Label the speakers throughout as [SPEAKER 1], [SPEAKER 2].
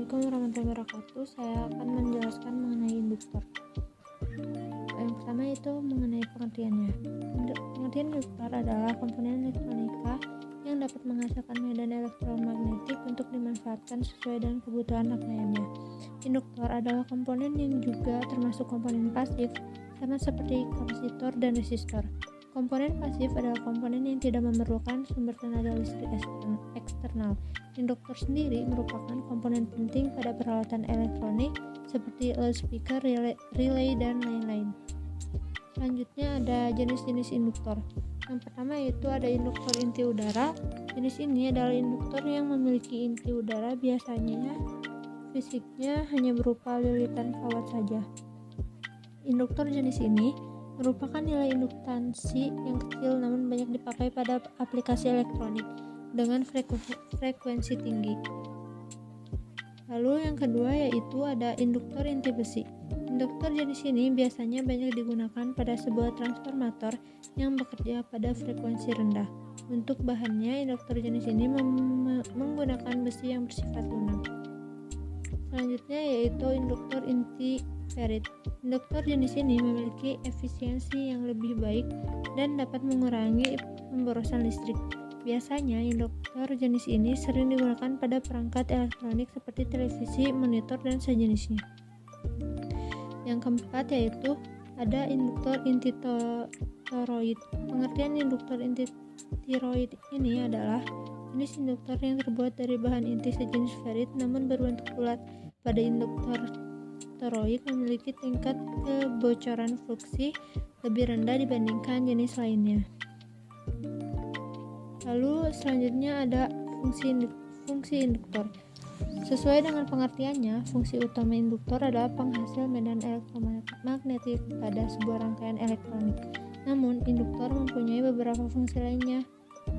[SPEAKER 1] Assalamualaikum warahmatullahi wabarakatuh. Saya akan menjelaskan mengenai induktor. Yang pertama itu mengenai pengertiannya. Pengertian induktor adalah komponen elektronika yang dapat menghasilkan medan elektromagnetik untuk dimanfaatkan sesuai dengan kebutuhan rangkaiannya. Induktor adalah komponen yang juga termasuk komponen pasif, sama seperti kapasitor dan resistor. Komponen pasif adalah komponen yang tidak memerlukan sumber tenaga listrik eksternal. Induktor sendiri merupakan komponen penting pada peralatan elektronik seperti loudspeaker, relay, dan lain-lain. Selanjutnya ada jenis-jenis induktor. Yang pertama yaitu ada induktor inti udara. Jenis ini adalah induktor yang memiliki inti udara, biasanya fisiknya hanya berupa lilitan kawat saja. Induktor jenis ini merupakan nilai induktansi yang kecil namun banyak dipakai pada aplikasi elektronik dengan frekuensi tinggi. Lalu yang kedua yaitu ada induktor inti besi. Induktor jenis ini biasanya banyak digunakan pada sebuah transformator yang bekerja pada frekuensi rendah. Untuk bahannya, induktor jenis ini menggunakan besi yang bersifat lunak. Selanjutnya yaitu induktor inti ferit. Induktor jenis ini memiliki efisiensi yang lebih baik dan dapat mengurangi pemborosan listrik. Biasanya induktor jenis ini sering digunakan pada perangkat elektronik seperti televisi, monitor, dan sejenisnya. Yang keempat yaitu ada induktor inti toroid. Pengertian induktor inti toroid ini adalah jenis induktor yang terbuat dari bahan inti sejenis ferit namun berbentuk bulat. Pada induktor toroid memiliki tingkat kebocoran fluksi lebih rendah dibandingkan jenis lainnya. Lalu selanjutnya ada fungsi induktor. Sesuai dengan pengertiannya, fungsi utama induktor adalah penghasil medan elektromagnetik pada sebuah rangkaian elektronik. Namun, induktor mempunyai beberapa fungsi lainnya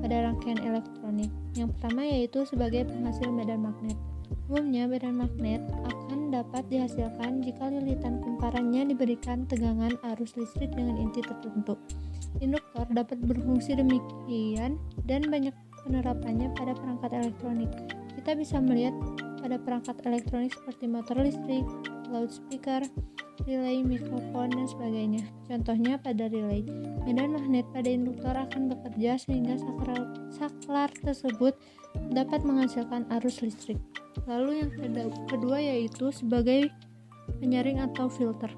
[SPEAKER 1] pada rangkaian elektronik. Yang pertama yaitu sebagai penghasil medan magnet. Umumnya, medan magnet akan dapat dihasilkan jika lilitan kumparannya diberikan tegangan arus listrik dengan inti tertentu. Induktor dapat berfungsi demikian dan banyak penerapannya pada perangkat elektronik. Kita bisa melihat pada perangkat elektronik seperti motor listrik, loudspeaker, relay, mikrofon, dan sebagainya. Contohnya pada relay, medan magnet pada induktor akan bekerja sehingga saklar tersebut dapat menghasilkan arus listrik. Lalu yang kedua yaitu sebagai penyaring atau filter.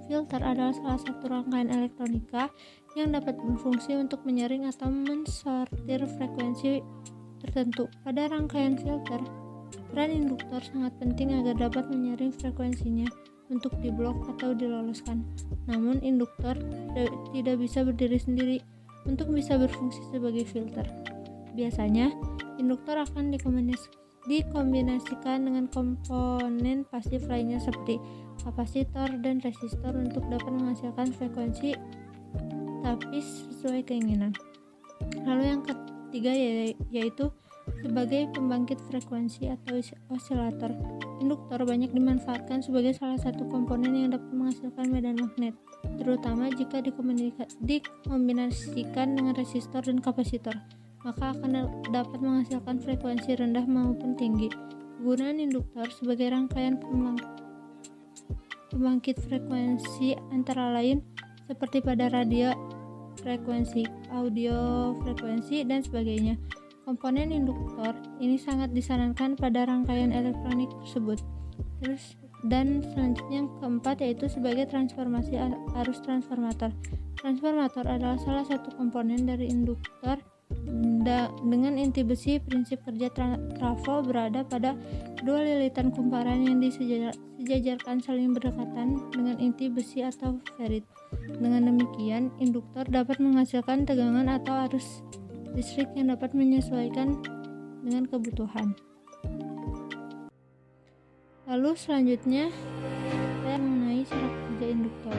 [SPEAKER 1] Filter adalah salah satu rangkaian elektronika yang dapat berfungsi untuk menyaring atau mensortir frekuensi tertentu. Pada rangkaian filter, peran induktor sangat penting agar dapat menyaring frekuensinya untuk diblok atau diloloskan. Namun induktor tidak bisa berdiri sendiri untuk bisa berfungsi sebagai filter. Biasanya, induktor akan dikombinasikan dengan komponen pasif lainnya seperti kapasitor dan resistor untuk dapat menghasilkan frekuensi tapi sesuai keinginan. Lalu yang ketiga yaitu sebagai pembangkit frekuensi atau osilator. Induktor banyak dimanfaatkan sebagai salah satu komponen yang dapat menghasilkan medan magnet, terutama jika dikombinasikan dengan resistor dan kapasitor, maka akan dapat menghasilkan frekuensi rendah maupun tinggi. Kegunaan induktor sebagai rangkaian pembangkit frekuensi antara lain seperti pada radio frekuensi, audio frekuensi, dan sebagainya. Komponen induktor ini sangat disarankan pada rangkaian elektronik tersebut. Dan selanjutnya yang keempat yaitu sebagai transformasi arus transformator. Transformator adalah salah satu komponen dari induktor. Dengan inti besi, prinsip kerja trafo berada pada dua lilitan kumparan yang disejajarkan saling berdekatan dengan inti besi atau ferit. Dengan demikian, induktor dapat menghasilkan tegangan atau arus listrik yang dapat menyesuaikan dengan kebutuhan. Lalu selanjutnya saya mengenai cara kerja induktor.